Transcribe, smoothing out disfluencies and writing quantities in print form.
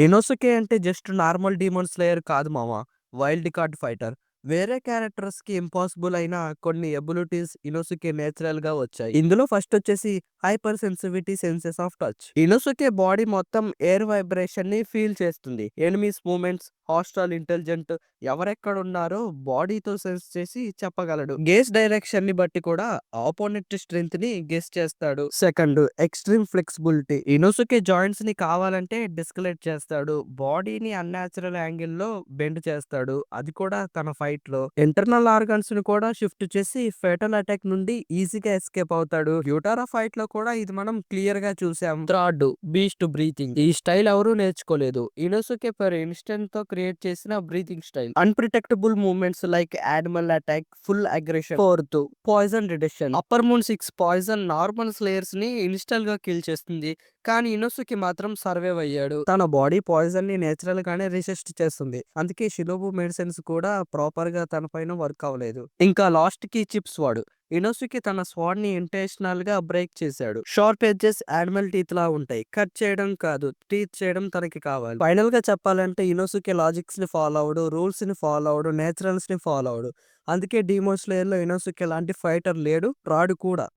ఇనోసుకే అంటే just normal demon slayer కాదు మామ. Wild card fighter. వేరే క్యారెక్టర్స్‌కి ఇంపాసిబుల్ అయిన కొన్ని ఎబిలిటీస్ ఇనోసుకే నేచురల్‌గా వచ్చాయి. ఇందులో ఫస్ట్ వచ్చేసి hypersensitivity senses of touch. Inosuke body మొత్తం ఎయిర్ వైబ్రేషన్‌ని ఫీల్ చేస్తుంది. ఎనిమీస్ మూవ్‌మెంట్స్, హాస్టల్ ఇంటెలిజెంట్ ఎవరెక్కడున్నారో బాడీతో సెన్స్ చేసి చెప్పగలడు. గేజ్ డైరెక్షన్‌ని బట్టి కూడా ఆపోనెంట్ స్ట్రెంగ్త్‌ని గెస్ చేస్తాడు. Second extreme flexibility. ఇనోసుకే జాయింట్స్‌ని కావాలంటే డిస్కలెక్ట్ చేస్తాడు. బాడీని అన్‌నాచురల్ యాంగిల్‌లో బెండ్ చేస్తాడు. అది కూడా తన ఫైట్‌లో. ఇంటర్నల్ ఆర్గాన్స్‌ని కూడా షిఫ్ట్ చేసి ఫెటల్ అటాక్ నుండి ఈజీగా ఎస్కేప్ అవుతాడు. గ్యూటారా ఫైట్‌లో కూడా ఇది మనం క్లియర్‌గా చూసాం. Third beast breathing. ఈ స్టైల్ ఎవరూ నేర్చుకోలేదు. ఇనోసుకే పర్ ఇన్‌స్టెంట్‌తో క్రియేట్ చేసిన breathing style. Unpredictable movements like animal attack, full aggression. Fourth poison reduction. Upper moon 6 poison normal స్లేయర్స్‌ని ఇన్‌స్టంట్‌గా కిల్ చేస్తుంది. కానీ ఇనోసుకి మాత్రం సర్వైవ్ అయ్యాడు. తన బాడీ పాయిజన్ ని నేచురల్ గానే రెసిస్ట్ చేస్తుంది. అందుకే షినోబు మెడిసిన్స్ కూడా ప్రాపర్ గా తన పైన వర్క్ అవ్వలేదు. ఇంకా లాస్ట్ కి చిప్స్ వాడు. ఇనోసుకి తన స్వాడ్ ని ఇంటెన్షనల్ గా బ్రేక్ చేశాడు. షార్ప్ ఎడ్జెస్ యానిమల్ టీత్ లా ఉంటాయి. కట్ చేయడం కాదు, టీత్ చేయడం తనకి కావాలి. ఫైనల్ గా చెప్పాలంటే ఇనోసుకి లాజిక్స్ ని ఫాలో అవడు, రూల్స్ ని ఫాలో అవడు, నేచురల్స్ ని ఫాలో అవడు. అందుకే డీమోన్ స్లేయర్ లో ఇనోసుకి ఎలాంటి ఫైటర్ లేడు, రాడు కూడా.